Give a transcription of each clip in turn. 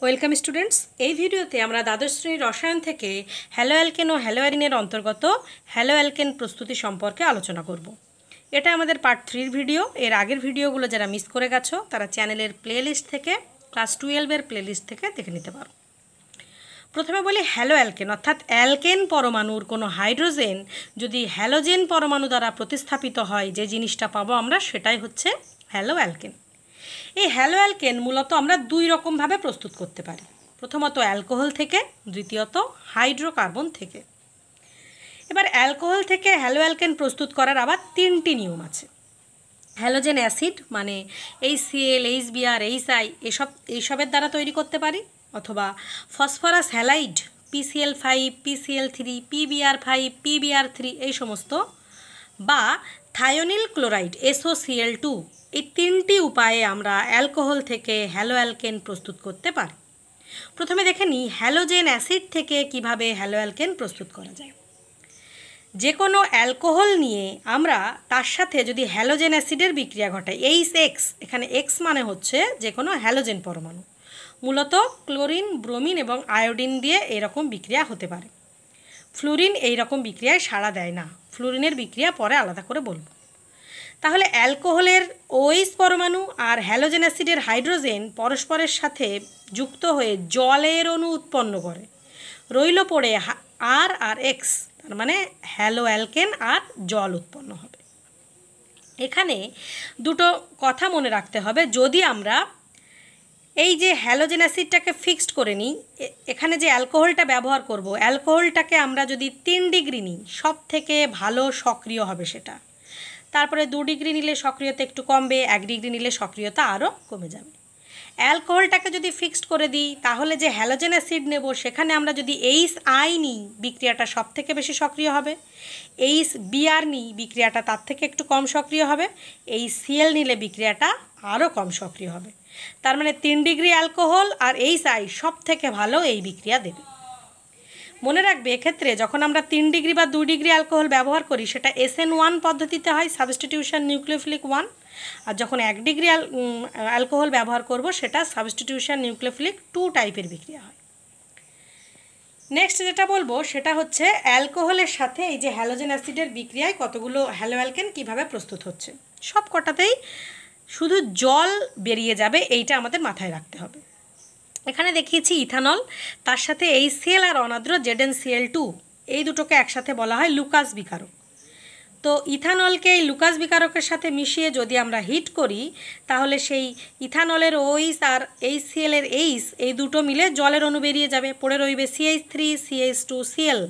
Welcome students. এই ভিডিওতে আমরা দ্বাদশ শ্রেণীর রসায়ন থেকে হ্যালো অ্যালকেন ও হ্যালো অ্যারিনের অন্তর্গত হ্যালো অ্যালকেন প্রস্তুতি সম্পর্কে আলোচনা করব। এটা আমাদের পার্ট 3 ভিডিও। এর আগের ভিডিওগুলো যারা মিস করে গেছো তারা চ্যানেলের প্লেলিস্ট থেকে ক্লাস 12-এর প্লেলিস্ট থেকে দেখে নিতে পারো। প্রথমে বলি হ্যালো অ্যালকেন, অর্থাৎ অ্যালকেন পরমাণুর কোনো হাইড্রোজেন যদি হ্যালোজেন পরমাণু দ্বারা প্রতিস্থাপিত হয়, যে জিনিসটা পাবো আমরা সেটাই হচ্ছে হ্যালো অ্যালকেন। এই হ্যালো অ্যালকেন মূলত আমরা দুই রকমভাবে প্রস্তুত করতে পারি। প্রথমত অ্যালকোহল থেকে, দ্বিতীয়ত হাইড্রোকার্বন থেকে। এবার অ্যালকোহল থেকে হ্যালো অ্যালকেন প্রস্তুত করার আবার 3টি নিয়ম আছে। হ্যালোজেন অ্যাসিড মানে HCl, HBr, HI এইসবের দ্বারা তৈরি করতে পারি, অথবা phosphorus halide PCl5, PCl3, PBr5, PBr3 এই সমস্ত, বা থায়োনিল ক্লোরাইড SOCl2। এই 3টি উপায়ে আমরা অ্যালকোহল থেকে হ্যালো অ্যালকেন প্রস্তুত করতে পারি। প্রথমে দেখে নিই হ্যালোজেন অ্যাসিড থেকে কিভাবে হ্যালো অ্যালকেন প্রস্তুত করা যায়। যে কোনো অ্যালকোহল নিয়ে আমরা তার সাথে যদি হ্যালোজেন অ্যাসিডের বিক্রিয়া ঘটাই, HX, এখানে X মানে হচ্ছে যে কোনো হ্যালোজেন পরমাণু, মূলত ক্লোরিন, ব্রোমিন এবং আয়োডিন দিয়ে এরকম বিক্রিয়া হতে পারে। ফ্লুরিন এই রকম বিক্রিয়ায় সাড়া দেয় না। ফ্লুরিনের বিক্রিয়া পরে আলাদা করে বলবো। তাহলে অ্যালকোহলের OH পরমাণু আর হ্যালোজেন অ্যাসিডের হাইড্রোজেন পরস্পরের সাথে যুক্ত হয়ে জলের অণু উৎপন্ন করে। রইল পড়ে R আর X, তার মানে হ্যালো অ্যালকেন আর জল উৎপন্ন হবে। এখানে দুটো কথা মনে রাখতে হবে। যদি আমরা এই যে হ্যালোজেন অ্যাসিডটাকে ফিক্সড করে নিই, এখানে যে অ্যালকোহলটা ব্যবহার করব, অ্যালকোহলটাকে আমরা যদি 3 ডিগ্রি নিই, সব থেকে ভালো সক্রিয় হবে সেটা। তারপরে 2 ডিগ্রি নিলে সক্রিয়তা একটু কমবে, 1 ডিগ্রি নিলে সক্রিয়তা আরও কমে যাবে। অ্যালকোহলটাকে যদি ফিক্সড করে দিই, তাহলে যে হ্যালোজেন অ্যাসিড নেব সেখানে আমরা যদি HI নিই, বিক্রিয়াটা সব থেকে বেশি সক্রিয় হবে। HBr নিই, বিক্রিয়াটা তার থেকে একটু কম সক্রিয় হবে। HCl নিলে বিক্রিয়াটা আরও কম সক্রিয় হবে। তার মানে 3 ডিগ্রি অ্যালকোহল আর HI সব থেকে ভালো এই বিক্রিয়া দেবে। মনে রাখবে, এক্ষেত্রে যখন আমরা 3 ডিগ্রি বা 2 ডিগ্রি অ্যালকোহল ব্যবহার করি সেটা SN1 পদ্ধতিতে হয়, সাবস্টিটিউশন নিউক্লিওফিলিক 1। আর যখন 1 ডিগ্রি অ্যালকোহল ব্যবহার করব সেটা সাবস্টিটিউশন নিউক্লিওফিলিক 2 টাইপের বিক্রিয়া হয়। নেক্সট যেটা বলবো সেটা হচ্ছে অ্যালকোহলের সাথে এই যে হ্যালোজেন অ্যাসিডের বিক্রিয়ায় কতগুলো হ্যালো অ্যালকেন কীভাবে প্রস্তুত হচ্ছে। সব কটাতেই শুধু জল বেরিয়ে যাবে, এইটা আমাদের মাথায় রাখতে হবে। এখানে দেখিয়েছি ইথানল, তার সাথে HCl আর অনাদ্র ZnCl2, এই দুটোকে একসাথে বলা হয় লুকাস বিকারক। তো ইথানলকে এই লুকাস বিকারকের সাথে মিশিয়ে যদি আমরা হিট করি, তাহলে সেই ইথানলের OH আর HCl এর H এই দুটো মিলে জলের অণু বেরিয়ে যাবে, পড়ে রইবে CH3, CH2Cl,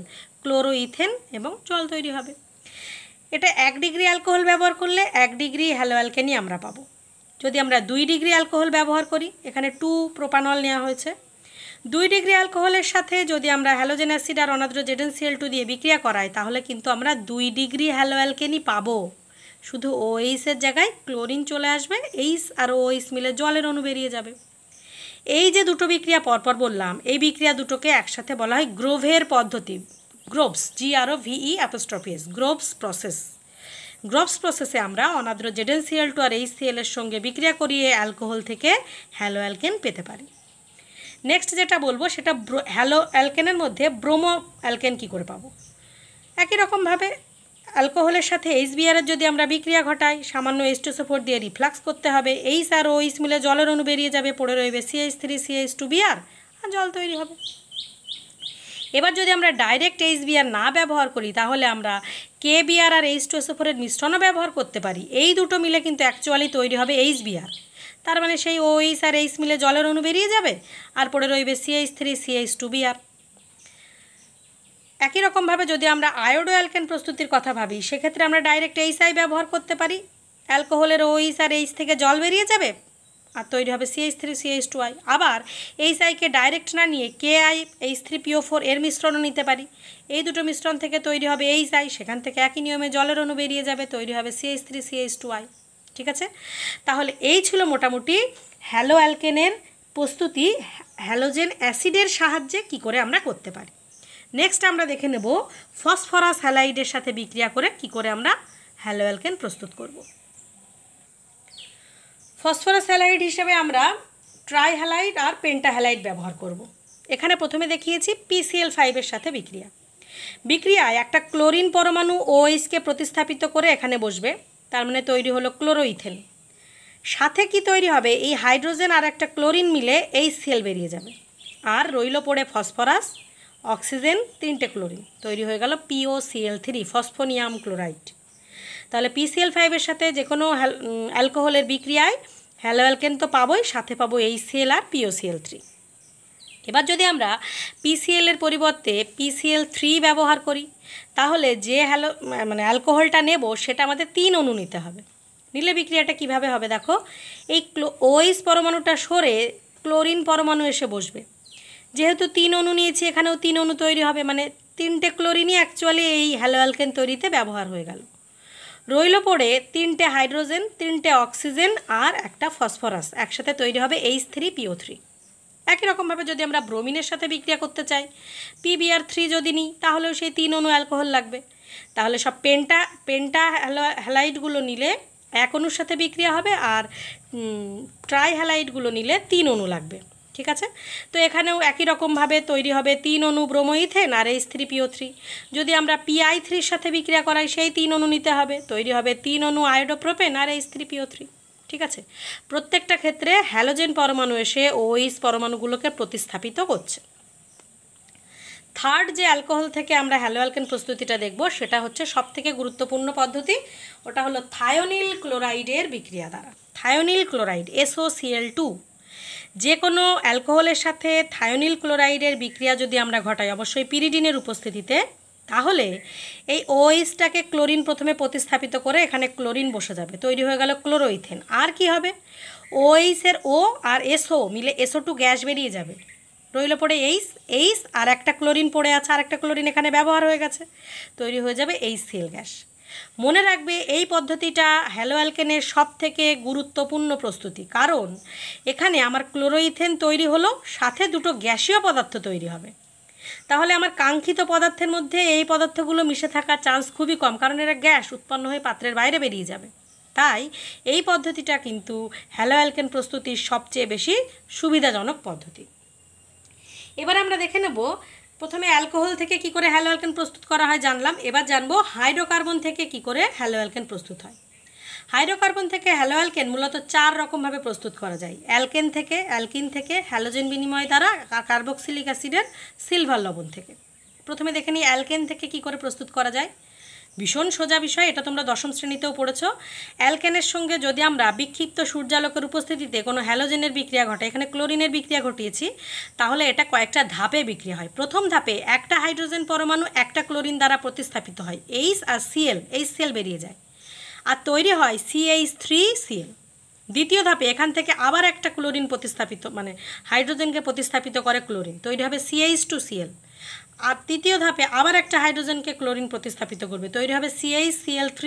ক্লোরো ইথেন এবং জল তৈরি হবে। এটা 1 ডিগ্রি অ্যালকোহল ব্যবহার করলে 1 ডিগ্রি হ্যালো অ্যালকেনই আমরা পাবো। যদি আমরা 2 ডিগ্রি অ্যালকোহল ব্যবহার করি, এখানে 2 প্রোপানল নেওয়া হয়েছে, 2 ডিগ্রি অ্যালকোহলের সাথে যদি আমরা হ্যালোজেন অ্যাসিড আর অনাদ্র ZnCl2 দিয়ে বিক্রিয়া করাই, তাহলে কিন্তু আমরা 2 ডিগ্রি হ্যালো অ্যালকেনই পাবো। শুধু OH এর জায়গায় ক্লোরিন চলে আসবে, H আর OH মিলে জলের অণু বেরিয়ে যাবে। এই যে দুটো বিক্রিয়া পরপর বললাম, এই বিক্রিয়া দুটোকে একসাথে বলা হয় গ্রোভের পদ্ধতি, groves, GROVE'S, groves process. Groves প্রসেসে আমরা অনাদ্র ZnCl2 আর HCl এর সঙ্গে বিক্রিয়া করিয়ে অ্যালকোহল থেকে হ্যালো অ্যালকেন পেতে পারি। নেক্সট যেটা বলবো সেটা হ্যালো অ্যালকেনের মধ্যে ব্রোমো অ্যালকেন কী করে পাবো। একই রকমভাবে অ্যালকোহলের সাথে HBr এর যদি আমরা বিক্রিয়া ঘটাই, সামান্য H2SO4 দিয়ে রিফ্লাক্স করতে হবে, H আর OH মিলে জলের অণু বেরিয়ে যাবে, পড়ে রইবে CH3, CH2Br, আর জল তৈরি হবে। এবার যদি আমরা ডাইরেক্ট HBr না ব্যবহার করি, তাহলে আমরা KBr আর H2SO4 এর মিশ্রণও ব্যবহার করতে পারি। এই দুটো মিলে কিন্তু অ্যাকচুয়ালি তৈরি হবে HBr। তার মানে সেই OH আর H মিলে জলের অণু বেরিয়ে যাবে, আর পড়ে রইবে CH3, CH2Br। একই রকমভাবে যদি আমরা আয়োডো অ্যালকেন প্রস্তুতির কথা ভাবি, সেক্ষেত্রে আমরা ডাইরেক্ট HI ব্যবহার করতে পারি। অ্যালকোহলের OH আর H থেকে জল বেরিয়ে যাবে আর তৈরি হবে CH3, CH2I। আবার HIকে ডাইরেক্ট না নিয়ে KI, H3PO4 এর মিশ্রণও নিতে পারি। এই দুটো মিশ্রণ থেকে তৈরি হবে HI, সেখান থেকে একই নিয়মে জলের অণু বেরিয়ে যাবে, তৈরি হবে CH3, CH2I। ঠিক আছে, তাহলে এই ছিল মোটামুটি হ্যালো অ্যালকেনের প্রস্তুতি হ্যালোজেন অ্যাসিডের সাহায্যে কি করে আমরা করতে পারি। নেক্সট আমরা দেখে নেব ফসফরাস হ্যালাইডের সাথে বিক্রিয়া করে কি করে আমরা হ্যালো অ্যালকেন প্রস্তুত করব। ফসফরাস হ্যালাইড হিসেবে আমরা ট্রাইহ্যালাইড আর পেন্টাহ্যালাইড ব্যবহার করব। এখানে প্রথমে দেখিয়েছি PCl5 সাথে বিক্রিয়ায় একটা ক্লোরিন পরমাণু OH-কে প্রতিস্থাপিত করে এখানে বসবে, তার মানে তৈরি হলো ক্লোরোইথেন। সাথে কি তৈরি হবে, এই হাইড্রোজেন আর একটা ক্লোরিন মিলে HCl বেরিয়ে যাবে, আর রইল পড়ে ফসফরাস, অক্সিজেন, 3টে ক্লোরিন, তৈরি হয়ে গেল POCl3, ফসফোনিয়াম ক্লোরাইড। তাহলে PCl5 সাথে যে কোনো অ্যালকোহলের বিক্রিয়ায় হ্যালো অ্যালকেন তো পাবোই, সাথে পাবো HCl আর POCl3। এবার যদি আমরা PCl এর পরিবর্তে PCl3 ব্যবহার করি, তাহলে যে অ্যালকোহলটা নেব সেটা আমাদের 3 অণু নিতে হবে। নিলে বিক্রিয়াটা কিভাবে হবে দেখো, এই OH পরমাণুটা সরে ক্লোরিন পরমাণু এসে বসবে। যেহেতু 3 অণু নিয়েছি, এখানেও 3 অণু তৈরি হবে, মানে 3টে ক্লোরিনই অ্যাকচুয়ালি এই হ্যালো অ্যালকেন তৈরিতে ব্যবহার হয়ে গেল। রইল পড়ে 3টে হাইড্রোজেন, 3টে অক্সিজেন আর একটা ফসফরাস, একসাথে তৈরি হবে H3PO3। একই রকমভাবে যদি আমরা ব্রোমিনের সাথে বিক্রিয়া করতে চাই, PBr3 যদি নিই, তাহলেও সেই 3 অণু অ্যালকোহল লাগবে। তাহলে সব হ্যালাইডগুলো নিলে 1 অণুর সাথে বিক্রিয়া হবে, আর ট্রাইহ্যালাইডগুলো নিলে 3 অণু লাগবে। ঠিক আছে, তো এখানেও একই রকমভাবে তৈরি হবে 3 অণু ব্রোমোইথেন আর H3PO3। যদি আমরা PI3-র সাথে বিক্রিয়া করাই, সেই 3 অণু নিতে হবে, তৈরি হবে 3 অণু আয়োডোপ্রোপেন আর H3PO3। ঠিক আছে, প্রত্যেকটা ক্ষেত্রে হ্যালোজেন পরমাণু এসে OH পরমাণুগুলোকে প্রতিস্থাপিত করছে। থার্ড যে অ্যালকোহল থেকে আমরা হ্যালো অ্যালকেন প্রস্তুতিটা দেখব, সেটা হচ্ছে সবথেকে গুরুত্বপূর্ণ পদ্ধতি, ওটা হলো থায়োনিল ক্লোরাইডের বিক্রিয়া দ্বারা। থায়োনিল ক্লোরাইড SOCl2, যে কোনো অ্যালকোহলের সাথে থায়োনিল ক্লোরাইডের বিক্রিয়া যদি আমরা ঘটাই, অবশ্যই পিরিডিনের উপস্থিতিতে, তাহলে এই OH-টাকে ক্লোরিন প্রথমে প্রতিস্থাপিত করে এখানে ক্লোরিন বসে যাবে, তৈরি হয়ে গেল ক্লোরোইথেন। আর কি হবে, OH-এর O আর SO মিলে SO2 গ্যাস বেরিয়ে যাবে, রইল পড়ে H আর একটা ক্লোরিন পড়ে আছে, আর একটা ক্লোরিন এখানে ব্যবহার হয়ে গেছে, তৈরি হয়ে যাবে HCl গ্যাস। মনে রাখবে এই পদ্ধতিটা হ্যালো অ্যালকেনের সবথেকে গুরুত্বপূর্ণ প্রস্তুতি, কারণ এখানে আমার ক্লোরোইথেন তৈরি হলো, সাথে দুটো গ্যাসীয় পদার্থ তৈরি হবে। তাহলে আমার কাঙ্ক্ষিত পদার্থের মধ্যে এই পদার্থগুলো মিশে থাকার চান্স খুবই কম, কারণ এরা গ্যাস উৎপন্ন হয়ে পাত্রের বাইরে বেরিয়ে যাবে। তাই এই পদ্ধতিটা কিন্তু হ্যালো অ্যালকেন প্রস্তুতির সবচেয়ে বেশি সুবিধাজনক পদ্ধতি। এবার আমরা দেখে নেব প্রথমে অ্যালকোহল থেকে কি করে হ্যালো অ্যালকেন প্রস্তুত করা হয় জানলাম, এবার জানবো হাইড্রোকার্বন থেকে কি করে হ্যালো অ্যালকেন প্রস্তুত হয়। হাইড্রোকার্বন থেকে হ্যালো অ্যালকেন মূলত 4 রকমভাবে প্রস্তুত করা যায়। অ্যালকিন থেকে, হ্যালোজেন বিনিময় দ্বারা, কার্বক্সিলিক অ্যাসিডের সিলভার লবণ থেকে। প্রথমে দেখে নিই অ্যালকেন থেকে কি করে প্রস্তুত করা যায়। ভীষণ সোজা বিষয়, এটা তোমরা 10ম শ্রেণীতেও পড়েছো। অ্যালকেনের সঙ্গে যদি আমরা বিক্ষিপ্ত সূর্যালোকের উপস্থিতিতে কোনো হ্যালোজেনের বিক্রিয়া ঘটে, এখানে ক্লোরিনের বিক্রিয়া ঘটিয়েছি, তাহলে এটা কয়েকটা ধাপে বিক্রিয়া হয়। প্রথম ধাপে একটা হাইড্রোজেন পরমাণু একটা ক্লোরিন দ্বারা প্রতিস্থাপিত হয়, H আর HCl বেরিয়ে যায়, আর তৈরি হয় CH3Cl। দ্বিতীয় ধাপে এখান থেকে আবার একটা ক্লোরিন প্রতিস্থাপিত, মানে হাইড্রোজেনকে প্রতিস্থাপিত করে ক্লোরিন, তৈরি হবে CH2Cl। আর তৃতীয় ধাপে আবার একটা হাইড্রোজেনকে ক্লোরিন প্রতিস্থাপিত করবে, তৈরি হবে CHCl3।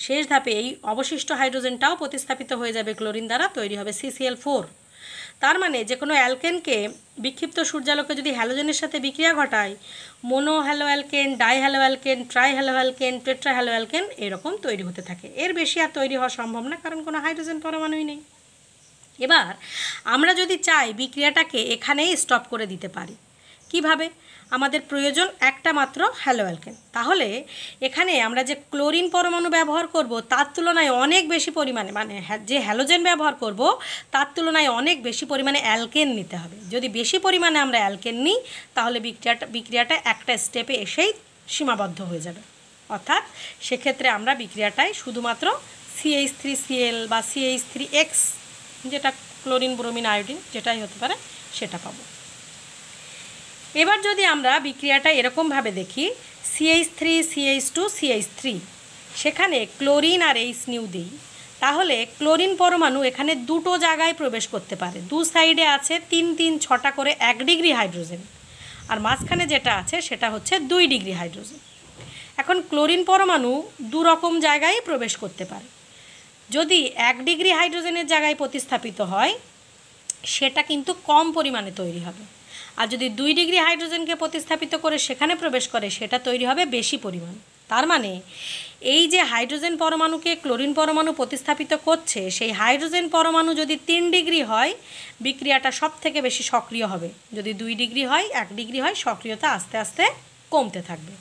শেষ ধাপে এই অবশিষ্ট হাইড্রোজেনটাও প্রতিস্থাপিত হয়ে যাবে ক্লোরিন দ্বারা, তৈরি হবে CCl4। তার মানে যে কোনো অ্যালকেনকে বিক্ষিপ্ত সূর্যালোকে যদি হ্যালোজেনের সাথে বিক্রিয়া ঘটায়, mono halo alkane, di halo alkane, tri halo alkane, tetra halo alkane এরকম তৈরি হতে থাকে। এর বেশি আর তৈরি হওয়া সম্ভব না, কারণ কোনো হাইড্রোজেন পরমাণুই নেই। এবার আমরা যদি চাই বিক্রিয়াটাকে এখানেই স্টপ করে দিতে পারি। কিভাবে? আমাদের প্রয়োজন একটা মাত্র হ্যালো অ্যালকেন, তাহলে এখানে আমরা যে ক্লোরিন পরমাণু ব্যবহার করব তার তুলনায় অনেক বেশি পরিমাণে, মানে যে হ্যালোজেন ব্যবহার করব তার তুলনায় অনেক বেশি পরিমাণে অ্যালকেন নিতে হবে। যদি বেশি পরিমাণে আমরা অ্যালকেন নিই, তাহলে বিক্রিয়াটা একটা স্টেপে এসেই সীমাবদ্ধ হয়ে যাবে। অর্থাৎ সেক্ষেত্রে আমরা বিক্রিয়াটায় শুধুমাত্র CH3Cl বা CH3X, যেটা ক্লোরিন ব্রোমিন আয়োডিন যেটাই হতে পারে, সেটা পাবো। এবার যদি আমরা বিক্রিয়াটা এরকমভাবে দেখি, CH3CH2CH3, সেখানে ক্লোরিন আর H নিউ দিই, তাহলে ক্লোরিন পরমাণু এখানে দুটো জায়গায় প্রবেশ করতে পারে। দু সাইডে আছে 3-3-6টা করে 1 ডিগ্রি হাইড্রোজেন, আর মাঝখানে যেটা আছে সেটা হচ্ছে 2 ডিগ্রি হাইড্রোজেন। এখন ক্লোরিন পরমাণু দু রকম জায়গায় প্রবেশ করতে পারে। যদি 1 ডিগ্রি হাইড্রোজেনের জায়গায় প্রতিস্থাপিত হয়, সেটা কিন্তু কম পরিমাণে তৈরি হবে, আর যদি 2 ডিগ্রি হাইড্রোজেনকে প্রতিস্থাপিত করে সেখানে প্রবেশ করে, সেটা তৈরি হবে বেশি পরিমাণ। তার মানে এই যে হাইড্রোজেন পরমাণুকে ক্লোরিন পরমাণু প্রতিস্থাপিত করছে, সেই হাইড্রোজেন পরমাণু যদি 3 ডিগ্রি হয় বিক্রিয়াটা সব থেকে বেশি সক্রিয় হবে, যদি 2 ডিগ্রি হয় 1 ডিগ্রি হয় সক্রিয়তা আস্তে আস্তে কমতে থাকবে।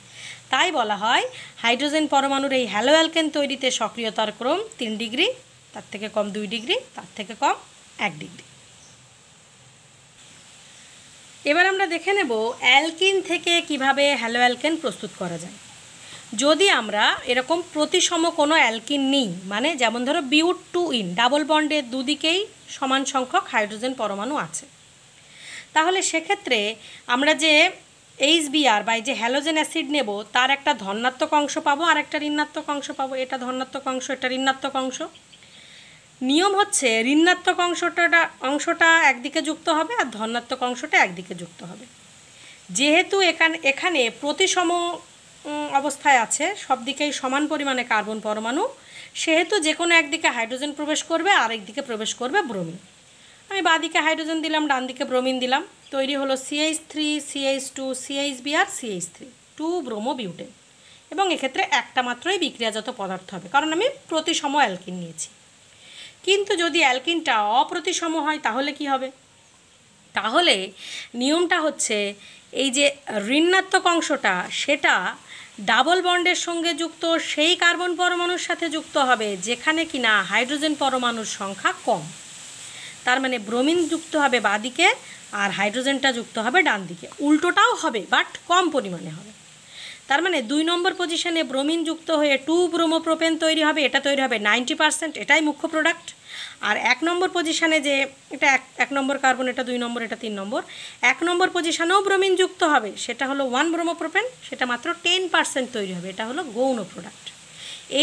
তাই বলা হয় হাইড্রোজেন পরমাণুর এই হ্যালো অ্যালকেন তৈরিতে সক্রিয়তার ক্রম 3 ডিগ্রি, তার থেকে কম 2 ডিগ্রি, তার থেকে কম 1 ডিগ্রি। এবার আমরা দেখে নেব অ্যালকিন থেকে কিভাবে হ্যালো অ্যালকেন প্রস্তুত করা যায়। যদি আমরা এরকম প্রতিসম কোনো অ্যালকিন নিই, মানে যেমন ধরো বিউট 2 ডাবল বন্ডের দুদিকেই সমান সংখ্যক হাইড্রোজেন পরমাণু আছে, তাহলে সেক্ষেত্রে আমরা যে HBr বা যে হ্যালোজেন অ্যাসিড নেব তার একটা ধনাত্মক অংশ পাবো আর একটা ঋণাত্মক অংশ পাবো। এটা ধনাত্মক অংশ, এটা ঋণাত্মক অংশ। নিয়ম হচ্ছে ঋণাত্মক অংশটা একদিকে যুক্ত হবে আর ধনাত্মক অংশটা একদিকে যুক্ত হবে। যেহেতু এখানে প্রতিসম অবস্থায় আছে, সব দিকেই সমান পরিমাণে কার্বন পরমাণু, সেহেতু যে কোনো একদিকে হাইড্রোজেন প্রবেশ করবে আর একদিকে প্রবেশ করবে ব্রোমিন। আমি বাঁদিকে হাইড্রোজেন দিলাম, ডান দিকে ব্রোমিন দিলাম, তৈরি হলো CH3 CH2 CHBr CH3 2 ব্রোমোবিউটেন। এবং এক্ষেত্রে একটা মাত্রই বিক্রিয়াজাত পদার্থ হবে, কারণ আমি প্রতিসম অ্যালকিন নিয়েছি। কিন্তু যদি অ্যালকিনটা অপ্রতিসম হয় তাহলে কি হবে? তাহলে নিয়মটা হচ্ছে এই যে ঋণাত্মক অংশটা সেটা ডাবল বন্ডের সঙ্গে যুক্ত সেই কার্বন পরমাণুর সাথে যুক্ত হবে যেখানে কিনা হাইড্রোজেন পরমাণুর সংখ্যা কম। তার মানে ব্রোমিন যুক্ত হবে বাঁদিকে আর হাইড্রোজেনটা যুক্ত হবে ডান দিকে। উল্টোটাও হবে, বাট কম পরিমাণে হবে। তার মানে 2 নম্বর পজিশনে ব্রোমিন যুক্ত হয়ে 2 ব্রোমোপ্রোপেন তৈরি হবে, এটা তৈরি হবে 90%, এটাই মুখ্য প্রোডাক্ট। আর 1 নম্বর পজিশনে যে এটা 1 নম্বর কার্বন, এটা 2 নম্বর, এটা 3 নম্বর, 1 নম্বর পজিশনেও ব্রোমিন যুক্ত হবে, সেটা হলো 1 ব্রোমোপ্রোপেন, সেটা মাত্র 10% তৈরি হবে, এটা হলো গৌণ প্রোডাক্ট।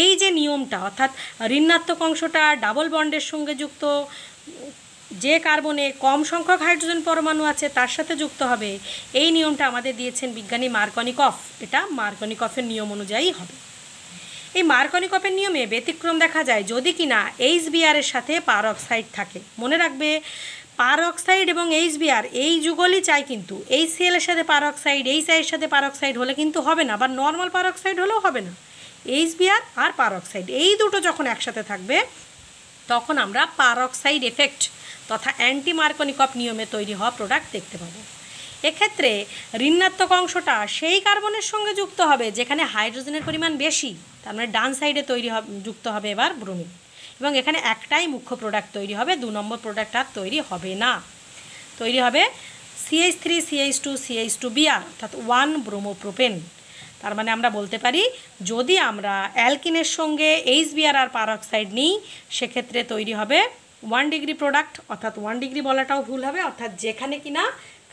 এই যে নিয়মটা, অর্থাৎ ঋণাত্মক অংশটা ডাবল বন্ডের সঙ্গে যুক্ত যে কার্বনে কম সংখ্যক হাইড্রোজেন পরমাণু আছে তার সাথে যুক্ত হবে, এই নিয়মটা আমাদের দিয়েছেন বিজ্ঞানী মার্কনিকফ। এটা মার্কনিকফের নিয়ম অনুযায়ী হবে। এই মার্কনিকফের নিয়মে ব্যতিক্রম দেখা যায় যদি কিনা HBr এর সাথে পারঅক্সাইড থাকে। মনে রাখবে পারঅক্সাইড এবং HBr এই যুগলই চাই, কিন্তু HCl এর সাথে পারঅক্সাইড, HI এর সাথে পারঅক্সাইড হলে কিন্তু হবে না, বা নর্মাল পারঅক্সাইড হলেও হবে না। HBr আর পারঅক্সাইড এই দুটো যখন একসাথে থাকবে তখন আমরা পারঅক্সাইড এফেক্ট তথা অ্যান্টি মার্কনিকফ নিয়মে তৈরি হওয়া প্রোডাক্ট দেখতে পাবো। এক্ষেত্রে ঋণাত্মক অংশটা সেই কার্বনের সঙ্গে যুক্ত হবে যেখানে হাইড্রোজেনের পরিমাণ বেশি, তার মানে ডান সাইডে যুক্ত হবে এবার ব্রোমিন, এবং এখানে একটাই মুখ্য প্রোডাক্ট তৈরি হবে, 2 নম্বর প্রোডাক্ট আর তৈরি হবে না। তৈরি হবে CH3 CH2 CH2Br অর্থাৎ 1 ব্রোমোপ্রোপেন। তার মানে আমরা বলতে পারি যদি আমরা অ্যালকিনের সঙ্গে HBr আর পারঅক্সাইড নিই সেক্ষেত্রে তৈরি হবে 1 ডিগ্রি প্রোডাক্ট, অর্থাৎ 1 ডিগ্রি বলাটাও ভুল হবে, অর্থাৎ যেখানে কিনা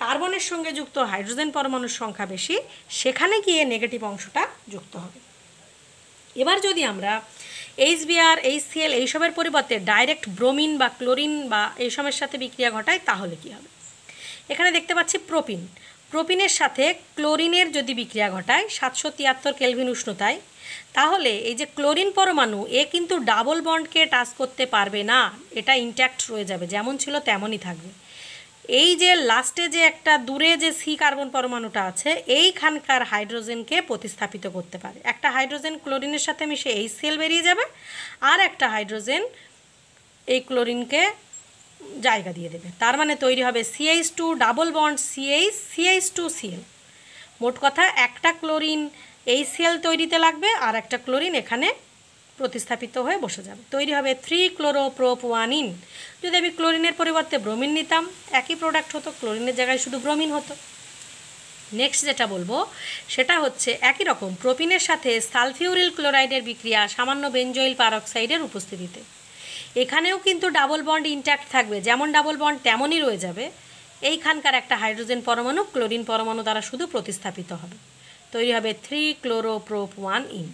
কার্বনের সঙ্গে যুক্ত হাইড্রোজেন পরমাণুর সংখ্যা বেশি সেখানে গিয়ে নেগেটিভ অংশটা যুক্ত হবে। এবার যদি আমরা HBr HCl এইসবের পরিবর্তে ডাইরেক্ট ব্রোমিন বা ক্লোরিন বা এইসবের সাথে বিক্রিয়া ঘটায় তাহলে কি হবে? এখানে দেখতে পাচ্ছি প্রোপিনের সাথে ক্লোরিনের যদি বিক্রিয়া ঘটায় 773 কেলভিন উষ্ণতায়, তাহলে এই যে ক্লোরিন পরমাণু এ কিন্তু ডাবল বন্ডকে টাচ করতে পারবে না, এটা ইনট্যাক্ট রয়ে যাবে, যেমন ছিল তেমনই থাকবে। এই যে লাস্টে যে একটা দূরে যে C কার্বন পরমাণুটা আছে এইখানকার হাইড্রোজেনকে প্রতিস্থাপিত করতে পারে। একটা হাইড্রোজেন ক্লোরিনের সাথে মিশে HCl বেরিয়ে যাবে, আর একটা হাইড্রোজেন এই ক্লোরিনকে জায়গা দিয়ে দেবে। তার মানে তৈরি হবে CH2 ডাবল বন্ড CH2Cl। মোট কথা একটা ক্লোরিন HCl তৈরিতে লাগবে আর একটা ক্লোরিন এখানে প্রতিস্থাপিত হয়ে বসে যাবে, তৈরি হবে 3-chloroprop-1-ene। যদি আমি ক্লোরিনের পরিবর্তে ব্রোমিন নিতাম একই প্রোডাক্ট হতো, ক্লোরিনের জায়গায় শুধু ব্রোমিন হতো। নেক্সট যেটা বলবো সেটা হচ্ছে একই রকম প্রোপিনের সাথে সালফিউরিল ক্লোরাইডের বিক্রিয়া সামান্য বেনজোইল পারঅক্সাইডের উপস্থিতিতে। এখানেও কিন্তু ডাবল বন্ড ইনট্যাক্ট থাকবে, যেমন ডাবল বন্ড তেমনই রয়ে যাবে। এইখানকার একটা হাইড্রোজেন পরমাণু ক্লোরিন পরমাণু দ্বারা শুধু প্রতিস্থাপিত হবে, তৈরি হবে 3-chloroprop-1-ene।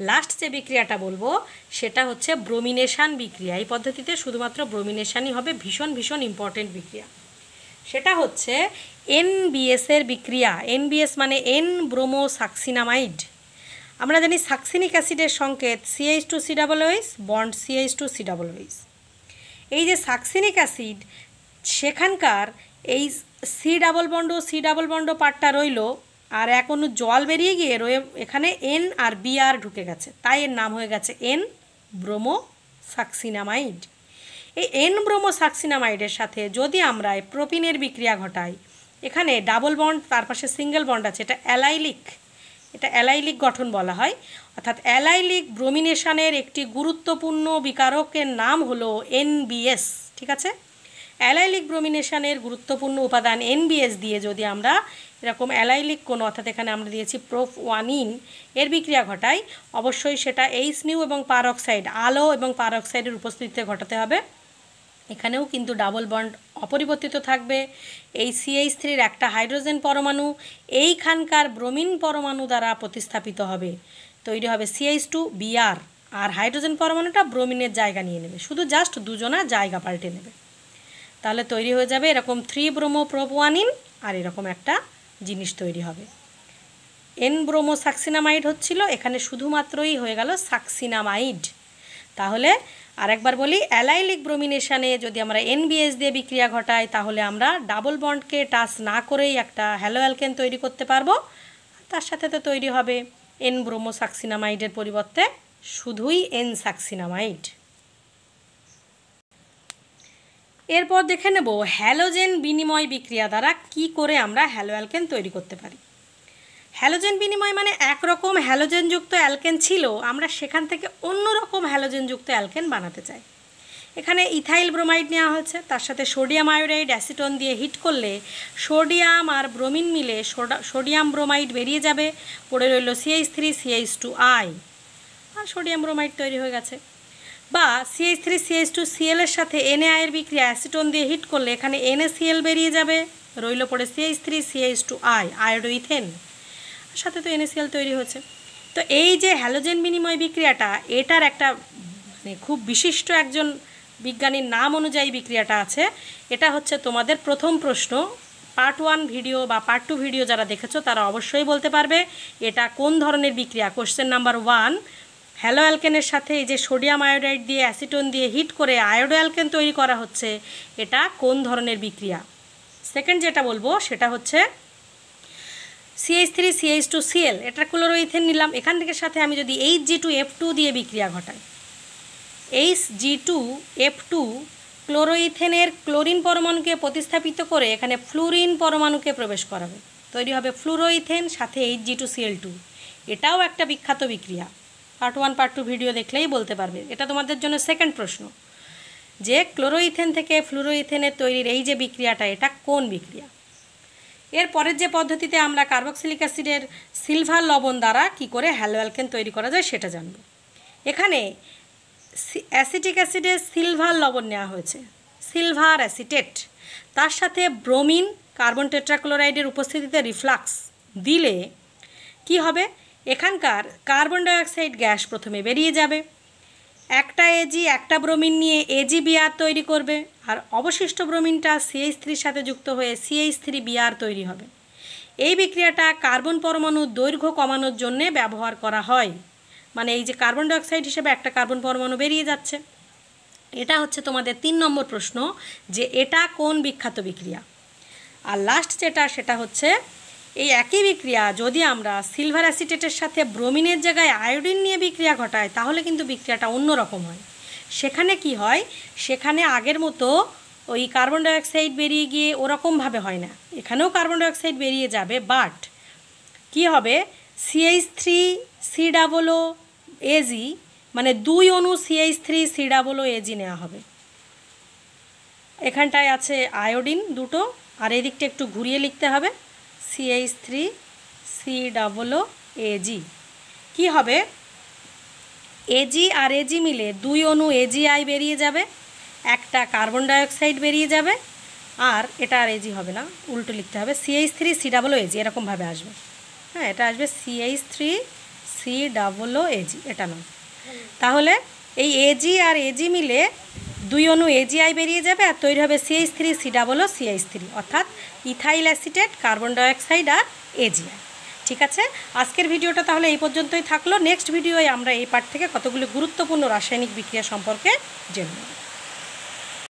লাস্ট যে বিক্রিয়াটা বলবো সেটা হচ্ছে ব্রোমিনেশন বিক্রিয়া। এই পদ্ধতিতে শুধুমাত্র ব্রোমিনেশনই হবে, ভীষণ ভীষণ ইম্পর্টেন্ট বিক্রিয়া। সেটা হচ্ছে NBS এর বিক্রিয়া। NBS মানে N ব্রোমোসাক্সিনামাইড। আমরা জানি সাকসিনিক অ্যাসিডের সংকেত CH2COOH বন্ড CH2COOH। এই যে সাকসিনিক অ্যাসিড সেখানকার এই C ডাবল বন্ড পার্টটা রইল আর এক অণু জল বেরিয়ে গিয়ে এখানে এন আর বিআর ঢুকে গেছে, তাই এর নাম হয়ে গেছে এন ব্রোমোসাক্সিনামাইড। এই এন ব্রোমোসাক্সিনামাইডের সাথে যদি আমরা প্রোপিনের বিক্রিয়া ঘটাই, এখানে ডাবল বন্ড তার পাশে সিঙ্গেল বন্ড আছে, এটা অ্যালাইলিক গঠন বলা হয়। অর্থাৎ অ্যালাইলিক ব্রোমিনেশনের একটি গুরুত্বপূর্ণ বিকারকের নাম হলো এনবিএস। ঠিক আছে, অ্যালাইলিক ব্রোমিনেশনের গুরুত্বপূর্ণ উপাদান এনবিএস দিয়ে যদি আমরা এরকম অ্যালাইলিক কোনো, অর্থাৎ এখানে আমরা দিয়েছি প্রোপওয়ানিন, এর বিক্রিয়া ঘটাই, অবশ্যই সেটা এইচ নিউ এবং পারঅক্সাইড, আলো এবং পারঅক্সাইডের উপস্থিতিতে ঘটাতে হবে। এখানেও কিন্তু ডাবল বন্ড অপরিবর্তিত থাকবে। এই CH3-র একটা হাইড্রোজেন পরমাণু এইখানকার ব্রোমিন পরমাণু দ্বারা প্রতিস্থাপিত হবে, তৈরি হবে CH2Br, আর হাইড্রোজেন পরমাণুটা ব্রোমিনের জায়গা নিয়ে নেবে, শুধু জাস্ট দুজনা জায়গা পাল্টে নেবে। তাহলে তৈরি হয়ে যাবে এরকম 3-ব্রোমোপ্রোপওয়ানিন, আর এরকম একটা জিনিস তৈরি হবে। এন ব্রোমোসাক্সিনামাইড হচ্ছিল, এখানে শুধুমাত্রই হয়ে গেল সাক্সিনামাইড। তাহলে আরেকবার বলি, অ্যালাইলিক ব্রোমিনেশনে যদি আমরা এনবিএস দিয়ে বিক্রিয়া ঘটাই, তাহলে আমরা ডাবল বন্ডকে টাচ না করেই একটা হ্যালো অ্যালকেন তৈরি করতে পারবো। তার সাথে তো তৈরি হবে এন ব্রোমোসাক্সিনামাইডের পরিবর্তে শুধুই এন সাক্সিনামাইড। এরপর দেখে নেব হ্যালোজেন বিনিময় বিক্রিয়া দ্বারা কি করে আমরা হ্যালো অ্যালকেন তৈরি করতে পারি। হ্যালোজেন বিনিময় মানে একরকম হ্যালোজেনযুক্ত অ্যালকেন ছিল, আমরা সেখান থেকে অন্য রকম হ্যালোজেনযুক্ত অ্যালকেন বানাতে চাই। এখানে ইথাইল ব্রোমাইড নেওয়া হয়েছে, তার সাথে সোডিয়াম আয়োডাইড অ্যাসিটন দিয়ে হিট করলে সোডিয়াম আর ব্রোমিন মিলে সোডিয়াম ব্রোমাইড বেরিয়ে যাবে, পড়ে রইল CH3CH2I, আর সোডিয়াম ব্রোমাইড তৈরি হয়ে গেছে। বা CH3CH2Cl এর সাথে Na এর বিক্রিয়া অ্যাসিটন দিয়ে হিট করলে এখানে NaCl বেরিয়ে যাবে, রইল পড়ে CH3CH2I, আয়োডোইথেন, সাথে তো NaCl তৈরি হয়েছে। তো এই যে হ্যালোজেন বিনিময় বিক্রিয়াটা, এটার একটা মানে খুব বিশিষ্ট একজন বিজ্ঞানীর নাম অনুযায়ী বিক্রিয়াটা আছে। এটা হচ্ছে তোমাদের প্রথম প্রশ্ন, পার্ট 1 ভিডিও বা পার্ট 2 ভিডিও যারা দেখেছো তারা অবশ্যই বলতে পারবে এটা কোন ধরনের বিক্রিয়া। কোশ্চেন নাম্বার 1, হ্যালো অ্যালকেনের সাথে এই যে সোডিয়াম আয়োডাইড দিয়ে অ্যাসিটন দিয়ে হিট করে আয়োডো অ্যালকেন তৈরি করা হচ্ছে, এটা কোন ধরনের বিক্রিয়া। সেকেন্ড যেটা বলবো সেটা হচ্ছে CH3CH2Cl, এটা ক্লোরোইথেন নিলাম, এখান থেকে সাথে আমি যদি Hg2F2 দিয়ে বিক্রিয়া ঘটাই, Hg2F2 ক্লোরোইথেনের ক্লোরিন পরমাণুকে প্রতিস্থাপিত করে এখানে ফ্লুরিন পরমাণুকে প্রবেশ করাবে, তৈরি হবে ফ্লুরোইথেন সাথে Hg2Cl2। এটাও একটা বিখ্যাত বিক্রিয়া, পার্ট 1 পার্ট 2 ভিডিও দেখলেই বলতে পারবে। এটা তোমাদের জন্য সেকেন্ড প্রশ্ন, যে ক্লোরোইথেন থেকে ফ্লুরোইথেনের তৈরির এই যে বিক্রিয়াটা, এটা কোন বিক্রিয়া। এর পরের যে পদ্ধতিতে আমরা কার্বক্সিলিক অ্যাসিডের সিলভার লবণ দ্বারা কি করে হ্যালো অ্যালকেন তৈরি করা যায় সেটা জানব। এখানে অ্যাসিটিক অ্যাসিডের সিলভার লবণ নেওয়া হয়েছে, সিলভার অ্যাসিটেট, তার সাথে ব্রোমিন কার্বন টেট্রাক্লোরাইডের উপস্থিতিতে রিফ্লাক্স দিলে কি হবে, এখানকার কার্বন ডাইঅক্সাইড গ্যাস প্রথমে বেরিয়ে যাবে, একটা এজি একটা ব্রোমিন নিয়ে AgBr তৈরি করবে, আর অবশিষ্ট ব্রোমিনটা CH3-র সাথে যুক্ত হয়ে CH3Br তৈরি হবে। এই বিক্রিয়াটা কার্বন পরমাণুর দৈর্ঘ্য কমানোর জন্য ব্যবহার করা হয়, মানে এই যে কার্বন ডাইঅক্সাইড হিসেবে একটা কার্বন পরমাণু বেরিয়ে যাচ্ছে। এটা হচ্ছে তোমাদের 3 নম্বর প্রশ্ন, যে এটা কোন বিখ্যাত বিক্রিয়া। আর লাস্ট যেটা সেটা হচ্ছে এই একই বিক্রিয়া যদি আমরা সিলভার অ্যাসিটেটের সাথে ব্রোমিনের জায়গায় আয়োডিন নিয়ে বিক্রিয়া ঘটাই, তাহলে কিন্তু বিক্রিয়াটা অন্যরকম হয়। সেখানে কি হয়, সেখানে আগের মতো ওই কার্বন ডাইঅক্সাইড বেরিয়ে গিয়ে ওরকমভাবে হয় না, এখানেও কার্বন ডাইঅক্সাইড বেরিয়ে যাবে, বাট কি হবে, CH3COOAg মানে 2 অণু CH3COOAg নেওয়া হবে। এখানটায় আছে আয়োডিন দুটো, আর এদিকটা একটু ঘুরিয়ে লিখতে হবে CH3COOAg। কি হবে, Ag আর Ag মিলে 2 অণু AgI বেরিয়ে যাবে, একটা কার্বন ডাইঅক্সাইড বেরিয়ে যাবে, আর এটা আর Ag হবে না, উল্টো লিখতে হবে CH3COOAg, এরকমভাবে আসবে। হ্যাঁ, এটা আসবে CH3COOAg, এটা নয়। তাহলে এই Ag আর Ag মিলে 2 অণু AgI বেরিয়ে যাবে, আর তৈরি হবে CH3COOCH3, অর্থাৎ ইথাইল অ্যাসিটেট, কার্বন ডাইঅক্সাইড আর AgI। ঠিক আছে, আজকের ভিডিওটা তাহলে এই পর্যন্তই থাকলো। নেক্সট ভিডিওয়ে আমরা এই পার্ট থেকে কতগুলি গুরুত্বপূর্ণ রাসায়নিক বিক্রিয়া সম্পর্কে জেনে নেব।